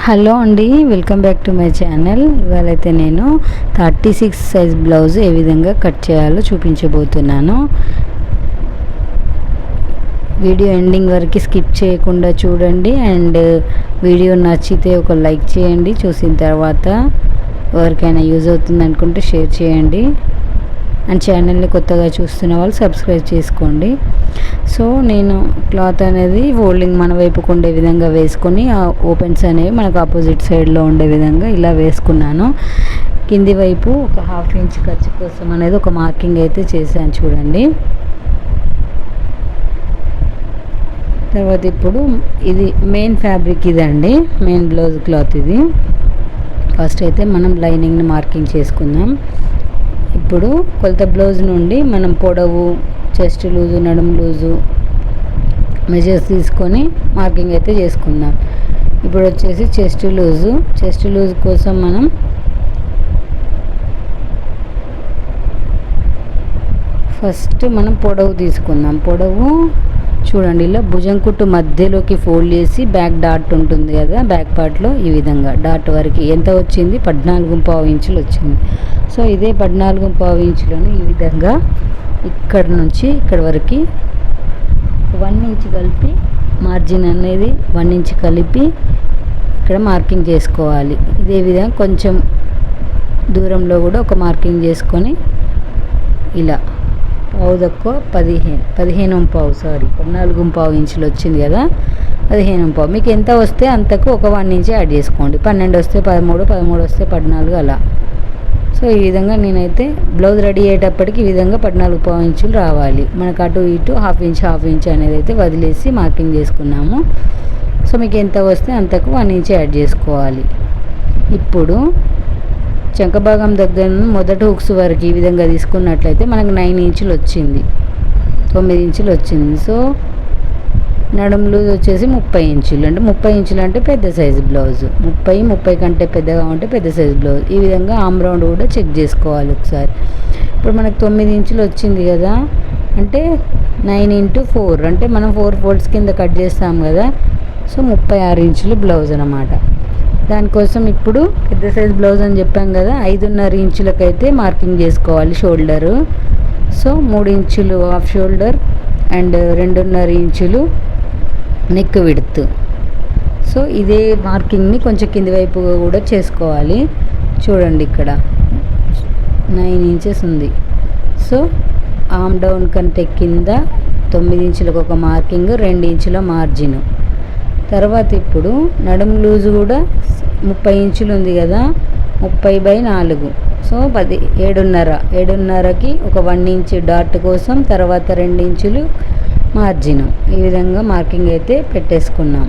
Hello అండి, welcome back to my channel. ఇవాళైతే నేను 36 సైజ్ బ్లౌజ్ ఏ విధంగా కట్ చేయాలో చూపించబోతున్నాను. వీడియో ఎండింగ్ వరకు స్కిప్ చేయకుండా చూడండి. అండ్ వీడియో నచ్చితే ఒక లైక్ చేయండి. చూసిన తర్వాత ఎవరికైనా యూజ్ అవుతుంది అనుకుంటే షేర్ చేయండి. అండ్ ఛానల్ని కొత్తగా చూస్తున్న వాళ్ళు సబ్స్క్రైబ్ చేసుకోండి. సో నేను క్లాత్ అనేది ఫోల్డింగ్ మన వైపుకు ఉండే విధంగా వేసుకొని ఆ ఓపెన్స్ అనేవి మనకు ఆపోజిట్ సైడ్లో ఉండే విధంగా ఇలా వేసుకున్నాను. కింది వైపు ఒక 1/2 ఇంచ్ ఖర్చు కోసం అనేది ఒక మార్కింగ్ అయితే చేశాను చూడండి. తర్వాత ఇప్పుడు ఇది మెయిన్ ఫ్యాబ్రిక్ ఇదండి, మెయిన్ బ్లౌజ్ క్లాత్ ఇది. ఫస్ట్ అయితే మనం లైనింగ్ని మార్కింగ్ చేసుకుందాం. ఇప్పుడు కొలత బ్లౌజ్ నుండి మనం పొడవు, చెస్ట్ లూజు, నడుము లూజు మెజర్స్ తీసుకొని మార్కింగ్ అయితే చేసుకుందాం. ఇప్పుడు వచ్చేసి చెస్ట్ లూజ్ కోసం మనం ఫస్ట్ పొడవు తీసుకుందాం. పొడవు చూడండి, ఇలా భుజం కుట్టు మధ్యలోకి ఫోల్డ్ చేసి బ్యాక్ డాట్ ఉంటుంది కదా, బ్యాక్ పార్ట్లో ఈ విధంగా డాట్ వరకు ఎంత వచ్చింది, 14.5 ఇంచులు వచ్చింది. సో ఇదే 14.5 ఇంచులను ఈ విధంగా ఇక్కడ నుంచి ఇక్కడ వరకు 1 ఇంచ్ కలిపి మార్జిన్ అనేది 1 ఇంచ్ కలిపి ఇక్కడ మార్కింగ్ చేసుకోవాలి. ఇదే విధంగా కొంచెం దూరంలో కూడా ఒక మార్కింగ్ చేసుకొని ఇలా పావు తక్కువ 14.5 ఇంచులు వచ్చింది కదా, 15.5. మీకు ఎంత వస్తే అంతకు ఒక 1 ఇంచ్ యాడ్ చేసుకోండి. 12 వస్తే 13, 13 వస్తే 14 అలా. సో ఈ విధంగా నేనైతే బ్లౌజ్ రెడీ అయ్యేటప్పటికి ఈ విధంగా 14.5 ఇంచులు రావాలి. మనకు అటు ఇటు హాఫ్ ఇంచ్ అనేది అయితే వదిలేసి మార్కింగ్ చేసుకున్నాము. సో మీకు ఎంత వస్తే అంతకు 1 ఇంచ్ యాడ్ చేసుకోవాలి. ఇప్పుడు చంక భాగం దగ్గర మొదటి హుక్స్ వరకు ఈ విధంగా తీసుకున్నట్లయితే మనకు 9 ఇంచులు వచ్చింది, 9 ఇంచులు వచ్చింది. సో నడుము లూజ్ వచ్చేసి 30 ఇంచులు. అంటే 30 ఇంచులు అంటే పెద్ద సైజు బ్లౌజ్. 30 కంటే పెద్దగా ఉంటే పెద్ద సైజు బ్లౌజ్. ఈ విధంగా ఆమ్ రౌండ్ కూడా చెక్ చేసుకోవాలి ఒకసారి. ఇప్పుడు మనకు 9 ఇంచులు వచ్చింది కదా, అంటే 9 into 4 అంటే మనం 4 ఫోల్డ్స్ కింద కట్ చేస్తాం కదా. సో 36 ఇంచులు బ్లౌజ్ అన్నమాట. దానికోసం ఇప్పుడు పెద్ద సైజ్ బ్లౌజ్ అని చెప్పాం కదా, 5.5 ఇంచులకైతే మార్కింగ్ చేసుకోవాలి షోల్డరు. సో 3 ఇంచులు హాఫ్ షోల్డర్ అండ్ 2.5 ఇంచులు నెక్ విడ్త్. సో ఇదే మార్కింగ్ని కొంచెం కింది వైపు కూడా చేసుకోవాలి. చూడండి ఇక్కడ 9 ఇంచెస్ ఉంది. సో ఆమ్ డౌన్ కంటే కింద 9 ఇంచులకు ఒక మార్కింగ్, 2 ఇంచుల మార్జిన్. తర్వాత ఇప్పుడు నడుము లూజు కూడా 30 ఇంచులు ఉంది కదా, 30/4. సో 7.5కి ఒక 1 ఇంచ్ డాట్ కోసం, తర్వాత 2 ఇంచులు మార్జిన్. ఈ విధంగా మార్కింగ్ అయితే పెట్టేసుకున్నాం.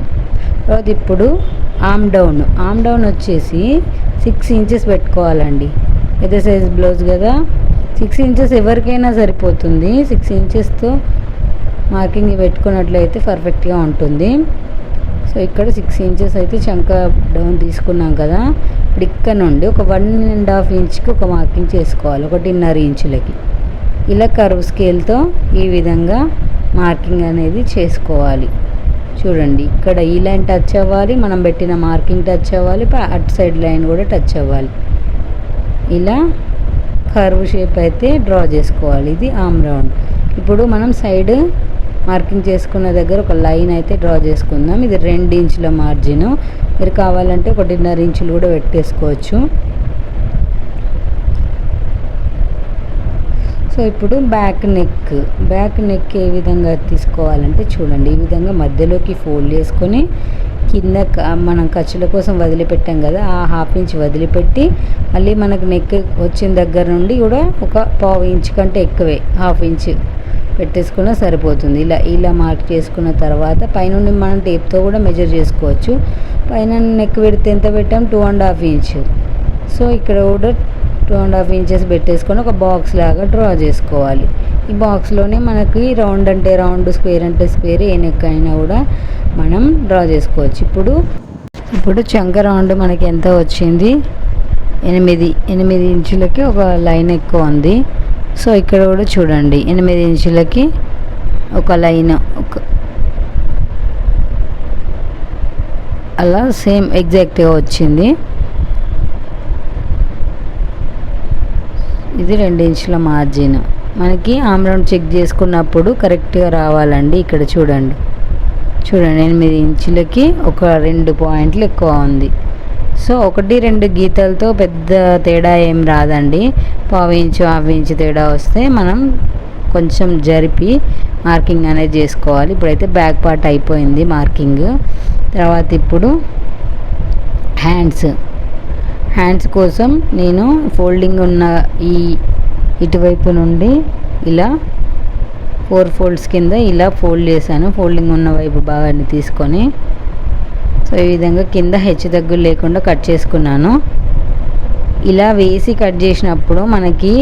తర్వాత ఇప్పుడు ఆమ్ డౌన్ వచ్చేసి 6 ఇంచెస్ పెట్టుకోవాలండి. పెద్ద సైజ్ బ్లౌజ్ కదా, 6 ఇంచెస్ ఎవరికైనా సరిపోతుంది. 6 ఇంచెస్తో మార్కింగ్ పెట్టుకున్నట్లయితే పర్ఫెక్ట్గా ఉంటుంది. సో ఇక్కడ 6 ఇంచెస్ అయితే చంక డౌన్ తీసుకున్నాం కదా. ఇప్పుడు ఇక్కడ నుండి ఒక 1.5 ఇంచ్కి ఒక మార్కింగ్ చేసుకోవాలి, 1.5 ఇంచులకి. ఇలా కర్వ్ స్కేల్తో ఈ విధంగా మార్కింగ్ అనేది చేసుకోవాలి. చూడండి, ఇక్కడ ఈ లైన్ టచ్ అవ్వాలి, మనం పెట్టిన మార్కింగ్ టచ్ అవ్వాలి, అటు సైడ్ లైన్ కూడా టచ్ అవ్వాలి. ఇలా కర్వ్ షేప్ అయితే డ్రా చేసుకోవాలి. ఇది ఆమ్ రౌండ్. ఇప్పుడు మనం సైడ్ మార్కింగ్ చేసుకున్న దగ్గర ఒక లైన్ అయితే డ్రా చేసుకుందాం. ఇది 2 ఇంచుల మార్జిన్. మీరు కావాలంటే 1.5 ఇంచులు కూడా పెట్టేసుకోవచ్చు. సో ఇప్పుడు బ్యాక్ నెక్ ఏ విధంగా తీసుకోవాలంటే చూడండి, ఈ విధంగా మధ్యలోకి ఫోల్డ్ చేసుకొని కింద మనం ఖర్చుల కోసం వదిలిపెట్టాం కదా, ఆ 1/2 ఇంచ్ వదిలిపెట్టి మళ్ళీ మనకు నెక్ వచ్చిన దగ్గర నుండి కూడా ఒక 1/2 ఇంచ్ కంటే ఎక్కువే 1/2 ఇంచ్ పెట్టేసుకున్నా సరిపోతుంది. ఇలా మార్క్ చేసుకున్న తర్వాత పైనుండి మనం టేప్తో కూడా మెజర్ చేసుకోవచ్చు. పైన నెక్ పెడితే ఎంత పెట్టాం, 2.5 ఇంచ్. సో ఇక్కడ కూడా 2.5 ఇంచెస్ పెట్టేసుకొని ఒక బాక్స్ లాగా డ్రా చేసుకోవాలి. ఈ బాక్స్లోనే మనకి రౌండ్ అంటే రౌండ్, స్క్వేర్ అంటే స్క్వేర్, ఏ నెక్ అయినా కూడా మనం డ్రా చేసుకోవచ్చు. ఇప్పుడు చంక రౌండ్ మనకి ఎంత వచ్చింది, 8 ఇంచులకి ఒక లైన్ ఎక్కువ ఉంది. సో ఇక్కడ కూడా చూడండి, 8 ఇంచులకి ఒక లైన్, అలా సేమ్ ఎగ్జాక్ట్గా వచ్చింది. ఇది 2 ఇంచుల మార్జిన్. మనకి ఆమ్ రౌండ్ చెక్ చేసుకున్నప్పుడు కరెక్ట్గా రావాలండి. ఇక్కడ చూడండి 8 ఇంచులకి ఒక 2 పాయింట్లు ఎక్కువ ఉంది. సో 1-2 గీతలతో పెద్ద తేడా ఏం రాదండి. పావు ఇంచు హాఫ్ ఇంచు తేడా వస్తే మనం కొంచెం జరిపి మార్కింగ్ అనేది చేసుకోవాలి. ఇప్పుడైతే బ్యాక్ పార్ట్ అయిపోయింది మార్కింగ్. తర్వాత ఇప్పుడు హ్యాండ్స్ కోసం నేను ఫోల్డింగ్ ఉన్న ఈ ఇటువైపు నుండి ఇలా 4 ఫోల్డ్స్ కింద ఇలా ఫోల్డ్ చేశాను. ఫోల్డింగ్ ఉన్న వైపు భాగాన్ని తీసుకొని సో ఈ విధంగా కింద హెచ్చు తగ్గులు లేకుండా కట్ చేసుకున్నాను. ఇలా వేసి కట్ చేసినప్పుడు మనకి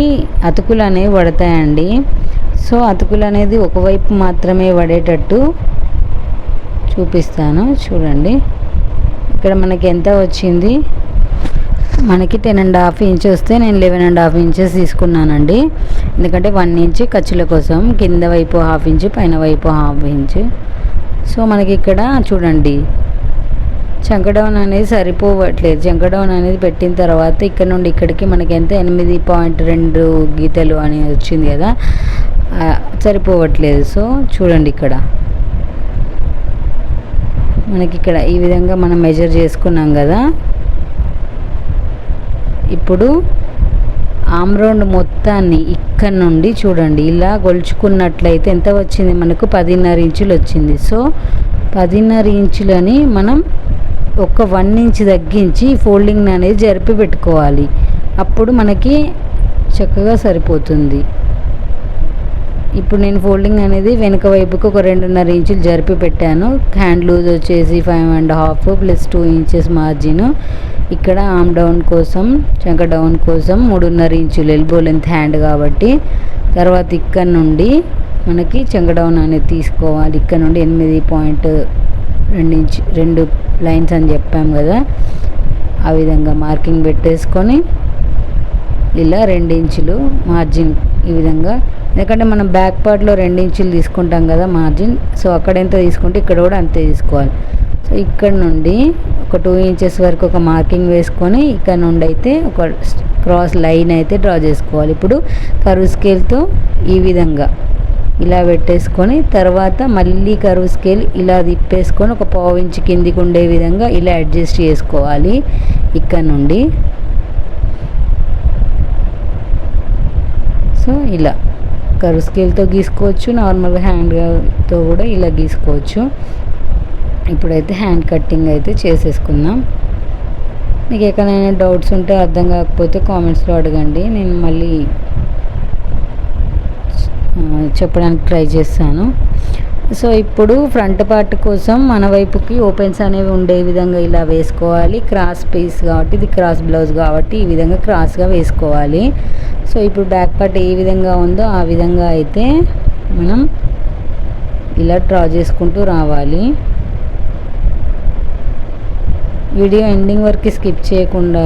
అతుకులు అనేవి పడతాయండి. సో అతుకులు అనేది ఒకవైపు మాత్రమే పడేటట్టు చూపిస్తాను. చూడండి ఇక్కడ మనకి ఎంత వచ్చింది, మనకి 10.5 ఇంచ్ వస్తే నేను 11.5 ఇంచెస్ తీసుకున్నానండి. ఎందుకంటే 1 ఇంచ్ ఖర్చుల కోసం, కింద వైపు హాఫ్ ఇంచ్ పైన వైపు హాఫ్ ఇంచ్. సో మనకి ఇక్కడ చూడండి చంకడౌన్ అనేది సరిపోవట్లేదు. చంకడౌన్ అనేది పెట్టిన తర్వాత ఇక్కడ నుండి ఇక్కడికి మనకి ఎంత 8.2 గీతలు అని వచ్చింది కదా, సరిపోవట్లేదు. సో చూడండి ఇక్కడ మనకి ఇక్కడ ఈ విధంగా మనం మెజర్ చేసుకున్నాం కదా. ఇప్పుడు ఆమ్ రౌండ్ మొత్తాన్ని ఇక్కడ నుండి చూడండి ఇలా గొలుచుకున్నట్లయితే ఎంత వచ్చింది, మనకు 10.5 ఇంచులు వచ్చింది. సో 10.5 ఇంచులని మనం ఒక 1 ఇంచ్ తగ్గించి ఫోల్డింగ్ అనేది జరిపి పెట్టుకోవాలి. అప్పుడు మనకి చక్కగా సరిపోతుంది. ఇప్పుడు నేను ఫోల్డింగ్ అనేది వెనుక వైపుకు ఒక 2.5 ఇంచులు జరిపి పెట్టాను. హ్యాండ్ లూజ్ వచ్చేసి 5.5 ప్లస్ 2 ఇంచెస్ మార్జిన్. ఇక్కడ ఆమ్ డౌన్ కోసం, చంక డౌన్ కోసం 3.5 ఇంచులు ఎల్బో లెంత్ హ్యాండ్ కాబట్టి. తర్వాత ఇక్కడ నుండి మనకి చంక డౌన్ అనేది తీసుకోవాలి. ఇక్కడ నుండి 8.2 ఇంచ్ 2 లైన్స్ అని చెప్పాం కదా, ఆ విధంగా మార్కింగ్ పెట్టేసుకొని ఇలా 2 ఇంచులు మార్జిన్ ఈ విధంగా. ఎందుకంటే మనం బ్యాక్ పార్ట్లో 2 ఇంచులు తీసుకుంటాం కదా మార్జిన్. సో అక్కడ ఎంత తీసుకుంటే ఇక్కడ కూడా అంతే తీసుకోవాలి. సో ఇక్కడ నుండి ఒక 2 ఇంచెస్ వరకు ఒక మార్కింగ్ వేసుకొని ఇక్కడ నుండి అయితే ఒక క్రాస్ లైన్ అయితే డ్రా చేసుకోవాలి. ఇప్పుడు కర్వ్ స్కేల్తో ఈ విధంగా ఇలా పెట్టేసుకొని తర్వాత మళ్ళీ కర్వ్ స్కేల్ ఇలా తిప్పేసుకొని ఒక పావు ఇంచు కిందికి ఉండే విధంగా ఇలా అడ్జస్ట్ చేసుకోవాలి. ఇక్కడ నుండి సో ఇలా కర్వ్ స్కేల్తో గీసుకోవచ్చు, నార్మల్గా హ్యాండ్తో కూడా ఇలా గీసుకోవచ్చు. ఇప్పుడైతే హ్యాండ్ కట్టింగ్ అయితే చేసేసుకుందాం. మీకు ఎక్కడైనా డౌట్స్ ఉంటే అర్థం కాకపోతే కామెంట్స్లో అడగండి, నేను మళ్ళీ చెప్పడానికి ట్రై చేస్తాను. సో ఇప్పుడు ఫ్రంట్ పార్ట్ కోసం మన వైపుకి ఓపెన్స్ అనేవి ఉండే విధంగా ఇలా వేసుకోవాలి. క్రాస్ పీస్ కాబట్టి ఇది క్రాస్ బ్లౌజ్ కాబట్టి ఈ విధంగా క్రాస్గా వేసుకోవాలి. సో ఇప్పుడు బ్యాక్ పార్ట్ ఏ విధంగా ఉందో ఆ విధంగా అయితే మనం ఇలా డ్రా చేసుకుంటూ రావాలి. వీడియో ఎండింగ్ వరకు స్కిప్ చేయకుండా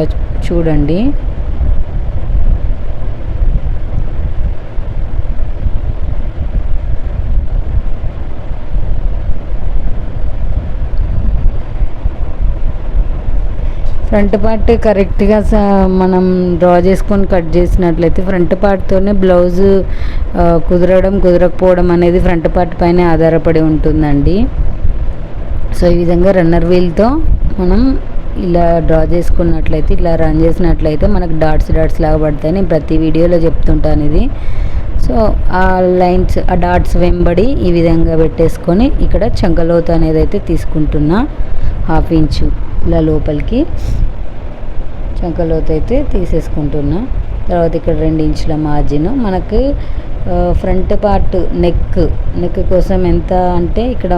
చూడండి. ఫ్రంట్ పార్ట్ కరెక్ట్గా మనం డ్రా చేసుకొని కట్ చేసినట్లయితే ఫ్రంట్ పార్ట్తోనే బ్లౌజ్ కుదరడం కుదరకపోవడం అనేది ఫ్రంట్ పార్ట్ పైన ఆధారపడి ఉంటుందండి. సో ఈ విధంగా రన్నర్ వీల్తో మనం ఇలా డ్రా చేసుకున్నట్లయితే, ఇలా రన్ చేసినట్లయితే మనకు డాట్స్ లాగా పడతాయి. నేను ప్రతి వీడియోలో చెప్తుంటాను ఇది. సో ఆ లైన్స్ ఆ డాట్స్ వెంబడి ఈ విధంగా పెట్టేసుకొని ఇక్కడ చంకలోతు అనేది అయితే తీసుకుంటున్నా. 1/2 ఇంచు ఇలా లోపలికి చంకలోతు అయితే తీసేసుకుంటున్నా. తర్వాత ఇక్కడ 2 ఇంచుల మార్జిన్. మనకు ఫ్రంట్ పార్ట్ నెక్ కోసం ఎంత అంటే ఇక్కడ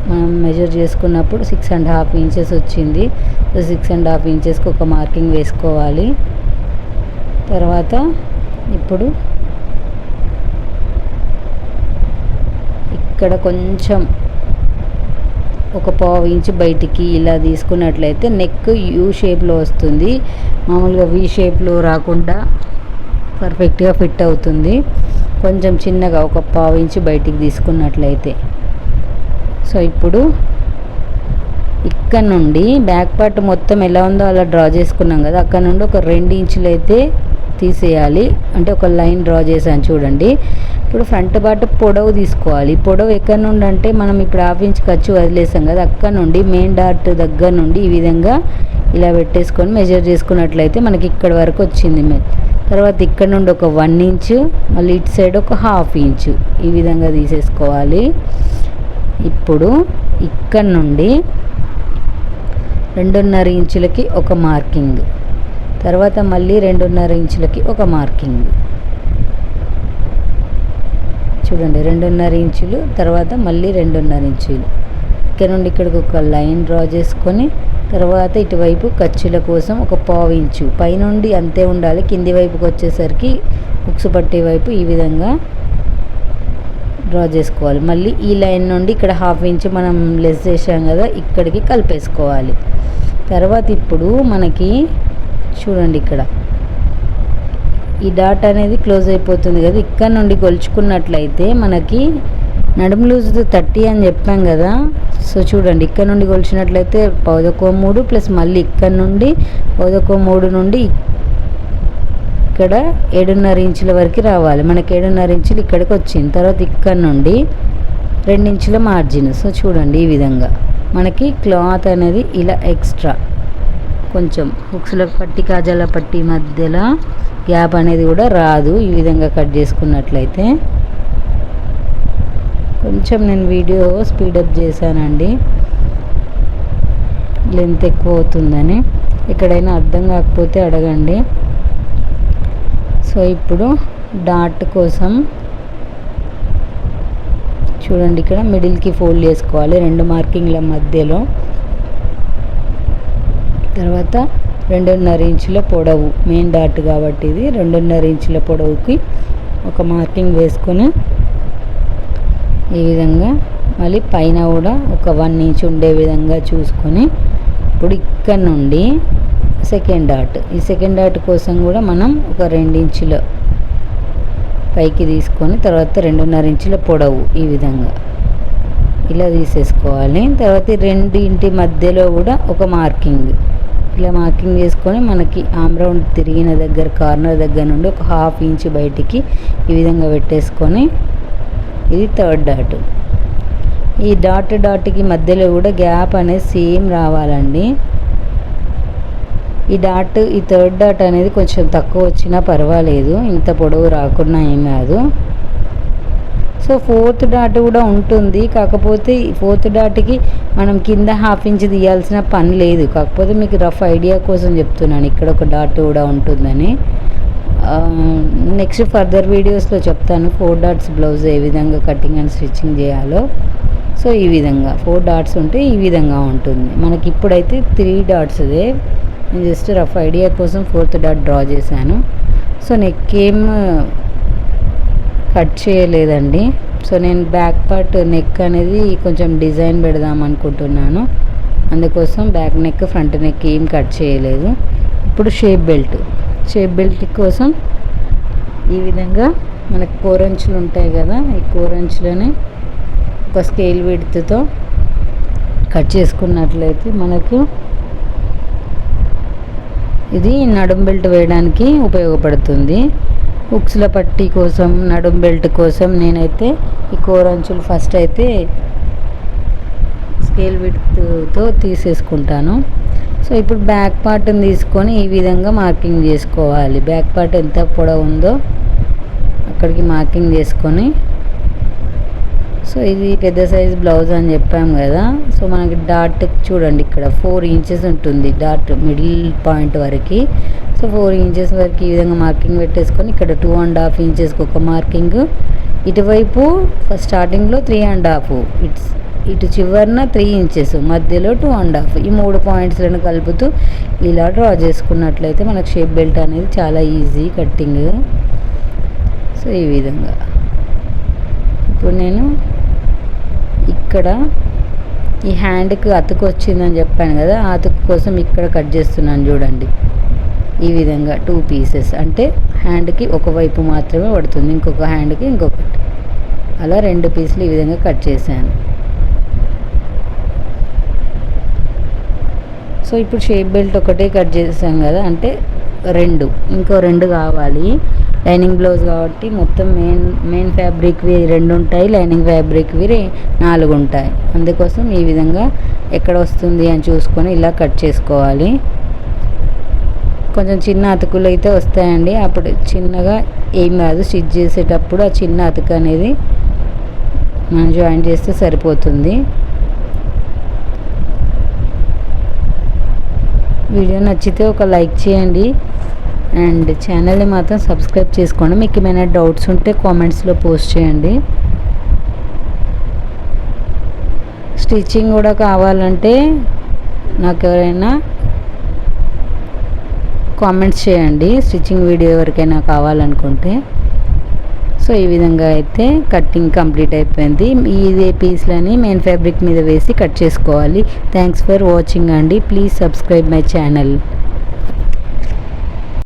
మనం మెజర్ చేసుకున్నప్పుడు 6.5 ఇంచెస్ వచ్చింది. 6.5 ఇంచెస్కి ఒక మార్కింగ్ వేసుకోవాలి. తర్వాత ఇప్పుడు ఇక్కడ కొంచెం ఒక పావు ఇంచు బయటికి ఇలా తీసుకున్నట్లయితే నెక్ యూ షేప్లో వస్తుంది. మామూలుగా వి షేప్లో రాకుండా పర్ఫెక్ట్గా ఫిట్ అవుతుంది. కొంచెం చిన్నగా ఒక పావు ఇంచు బయటికి తీసుకున్నట్లయితే. సో ఇప్పుడు ఇక్కడ నుండి బ్యాక్ పార్ట్ మొత్తం ఎలా ఉందో అలా డ్రా చేసుకున్నాం కదా, అక్కడ నుండి ఒక 2 ఇంచులు అయితే తీసేయాలి. అంటే ఒక లైన్ డ్రా చేశాను చూడండి. ఇప్పుడు ఫ్రంట్ పార్ట్ పొడవు తీసుకోవాలి. పొడవు ఎక్కడ నుండి అంటే మనం ఇప్పుడు 1/2 ఇంచ్ ఖర్చు వదిలేసాం కదా, అక్కడ నుండి మెయిన్ డాట్ దగ్గర నుండి ఈ విధంగా ఇలా పెట్టేసుకొని మెజర్ చేసుకున్నట్లయితే మనకి ఇక్కడ వరకు వచ్చింది. తర్వాత ఇక్కడ నుండి ఒక 1 ఇంచు, మళ్ళీ ఇటు సైడ్ ఒక 1/2 ఇంచు ఈ విధంగా తీసేసుకోవాలి. ఇప్పుడు ఇక్కడ నుండి 2.5 ఇంచులకి ఒక మార్కింగ్, తర్వాత మళ్ళీ 2.5 ఇంచులకి ఒక మార్కింగ్. చూడండి 2.5 ఇంచులు, తర్వాత మళ్ళీ 2.5 ఇంచులు. ఇక్కడ నుండి ఇక్కడికి ఒక లైన్ డ్రా చేసుకొని తర్వాత ఇటువైపు ఖర్చుల కోసం ఒక 1/2 ఇంచు పైనుండి అంతే ఉండాలి. కింది వైపుకి వచ్చేసరికి ఉక్సు పట్టే వైపు ఈ విధంగా డ్రా చేసుకోవాలి. మళ్ళీ ఈ లైన్ నుండి ఇక్కడ 1/2 ఇంచు మనం లెస్ చేసాం కదా, ఇక్కడికి కలిపేసుకోవాలి. తర్వాత ఇప్పుడు మనకి చూడండి ఇక్కడ ఈ డాట్ అనేది క్లోజ్ అయిపోతుంది కదా, ఇక్కడ నుండి కొలుచుకున్నట్లయితే మనకి నడుము లూజ్ 30 అని చెప్పాం కదా. సో చూడండి ఇక్కడ నుండి కొలిచినట్లయితే 11.3 ప్లస్ మళ్ళీ ఇక్కడ నుండి 11.3 నుండి ఇక్కడ 7.5 ఇంచుల వరకు రావాలి. మనకి 7.5 ఇంచులు ఇక్కడికి వచ్చింది. తర్వాత ఇక్కడ నుండి 2 ఇంచుల మార్జిన్. సో చూడండి ఈ విధంగా మనకి క్లాత్ అనేది ఇలా ఎక్స్ట్రా కొంచెం హుక్స్ల పట్టి కాజాల పట్టి మధ్యలో గ్యాప్ అనేది కూడా రాదు. ఈ విధంగా కట్ చేసుకున్నట్లయితే కొంచెం నేను వీడియో స్పీడప్ చేశానండి, లెంత్ ఎక్కువ అవుతుందని. ఎక్కడైనా అర్థం కాకపోతే అడగండి. సో ఇప్పుడు డాట్ కోసం చూడండి ఇక్కడ మిడిల్కి ఫోల్డ్ చేసుకోవాలి 2 మార్కింగ్ల మధ్యలో. తర్వాత 2.5 ఇంచుల పొడవు మెయిన్ డాట్ కాబట్టి ఇది 2.5 ఇంచుల పొడవుకి ఒక మార్కింగ్ వేసుకొని ఈ విధంగా మళ్ళీ పైన కూడా ఒక 1 ఇంచ్ ఉండే విధంగా చూసుకొని ఇప్పుడు ఇక్కడ నుండి సెకండ్ డాట్, ఈ సెకండ్ డాట్ కోసం కూడా మనం ఒక 2 ఇంచుల పైకి తీసుకొని తర్వాత 2.5 ఇంచుల పొడవు ఈ విధంగా ఇలా తీసేసుకోవాలి. తర్వాత ఈ రెండింటి మధ్యలో కూడా ఒక మార్కింగ్ ఇలా మార్కింగ్ చేసుకొని మనకి ఆమ్ రౌండ్ తిరిగిన దగ్గర కార్నర్ దగ్గర నుండి ఒక 1/2 ఇంచ్ బయటికి ఈ విధంగా పెట్టేసుకొని ఇది థర్డ్ డాట్. ఈ డాట్కి మధ్యలో కూడా గ్యాప్ అనేది సేమ్ రావాలండి. ఈ థర్డ్ డాట్ అనేది కొంచెం తక్కువ వచ్చినా పర్వాలేదు, ఇంత పొడవు రాకున్నా ఏం కాదు. సో ఫోర్త్ డాట్ కూడా ఉంటుంది, కాకపోతే ఈ ఫోర్త్ డాట్కి మనం కింద 1/2 ఇంచ్ తీయాల్సిన పని లేదు. కాకపోతే మీకు రఫ్ ఐడియా కోసం చెప్తున్నాను, ఇక్కడ ఒక డాట్ కూడా ఉంటుందని. నెక్స్ట్ ఫర్దర్ వీడియోస్లో చెప్తాను 4 డాట్స్ బ్లౌజ్ ఏ విధంగా కటింగ్ అండ్ స్టిచ్చింగ్ చేయాలో. సో ఈ విధంగా 4 డాట్స్ ఉంటే ఈ విధంగా ఉంటుంది. మనకి ఇప్పుడైతే 3 డాట్స్దే, నేను జస్ట్ రఫ్ ఐడియా కోసం 4th డాట్ డ్రా చేశాను. సో నెక్ ఏం కట్ చేయలేదండి. సో నేను బ్యాక్ పార్ట్ నెక్ అనేది కొంచెం డిజైన్ పెడదాం అనుకుంటున్నాను, అందుకోసం బ్యాక్ నెక్ ఫ్రంట్ నెక్ ఏం కట్ చేయలేదు. ఇప్పుడు షేప్ బెల్ట్ కోసం ఈ విధంగా మనకు 4 ఇంచులు ఉంటాయి కదా, ఈ 4 ఇంచులని ఒక స్కేల్ విడ్త్తో కట్ చేసుకున్నట్లయితే మనకు ఇది నడుం బెల్ట్ వేయడానికి ఉపయోగపడుతుంది. హుక్స్ల పట్టీ కోసం నడుం బెల్ట్ కోసం నేనైతే ఈ 4 ఇంచులు ఫస్ట్ అయితే స్కేల్ విడ్త్తో తీసేసుకుంటాను. సో ఇప్పుడు బ్యాక్ పార్ట్ని తీసుకొని ఈ విధంగా మార్కింగ్ చేసుకోవాలి. బ్యాక్ పార్ట్ ఎంత పొడవు ఉందో అక్కడికి మార్కింగ్ చేసుకొని, సో ఇది పెద్ద సైజ్ బ్లౌజ్ అని చెప్పాము కదా. సో మనకి డాట్ చూడండి ఇక్కడ 4 ఇంచెస్ ఉంటుంది డాట్ మిడిల్ పాయింట్ వరకు. సో 4 ఇంచెస్ వరకు ఈ విధంగా మార్కింగ్ పెట్టేసుకొని ఇక్కడ 2.5 ఇంచెస్కి ఒక మార్కింగ్, ఇటువైపు ఫస్ట్ స్టార్టింగ్లో 3.5, ఇటు చివరిన 3 ఇంచెస్, మధ్యలో 2.5, ఈ 3 పాయింట్స్లను కలుపుతూ ఇలా డ్రా చేసుకున్నట్లయితే మనకు షేప్ బెల్ట్ అనేది చాలా ఈజీ కట్టింగ్. సో ఈ విధంగా ఇప్పుడు నేను ఇక్కడ ఈ హ్యాండ్కి అతుకు వచ్చిందని చెప్పాను కదా, ఆ అతుకు కోసం ఇక్కడ కట్ చేస్తున్నాను చూడండి. ఈ విధంగా 2 పీసెస్, అంటే హ్యాండ్కి ఒకవైపు మాత్రమే పడుతుంది, ఇంకొక హ్యాండ్కి ఇంకొకటి, అలా 2 పీసులు ఈ విధంగా కట్ చేశాను. సో ఇప్పుడు షేప్ బెల్ట్ ఒకటే కట్ చేసాం కదా, అంటే ఇంకో 2 కావాలి. లైనింగ్ బ్లౌజ్ కాబట్టి మొత్తం మెయిన్ ఫ్యాబ్రిక్వి 2 ఉంటాయి, లైనింగ్ ఫ్యాబ్రిక్వి 4 ఉంటాయి. అందుకోసం ఈ విధంగా ఎక్కడ వస్తుంది అని చూసుకొని ఇలా కట్ చేసుకోవాలి. కొంచెం చిన్న అతుకులు అయితే వస్తాయండి, అప్పుడు చిన్నగా ఏం కాదు, స్టిచ్ చేసేటప్పుడు ఆ చిన్న అతుకు అనేది మనం జాయిన్ చేస్తే సరిపోతుంది. వీడియో నచ్చితే ఒక లైక్ చేయండి అండ్ ఛానల్ని మాత్రం సబ్స్క్రైబ్ చేసుకోండి. మీకు ఏమైనా డౌట్స్ ఉంటే కామెంట్స్లో పోస్ట్ చేయండి. స్టిచ్చింగ్ కూడా కావాలంటే నాకు ఎవరైనా కామెంట్స్ చేయండి, స్టిచ్చింగ్ వీడియో ఎవరికైనా కావాలనుకుంటే. సో ఈ విధంగా అయితే కటింగ్ కంప్లీట్ అయిపోయింది. ఇదే పీస్లని మెయిన్ ఫ్యాబ్రిక్ మీద వేసి కట్ చేసుకోవాలి. థ్యాంక్స్ ఫర్ వాచింగ్ అండి. Please subscribe my channel.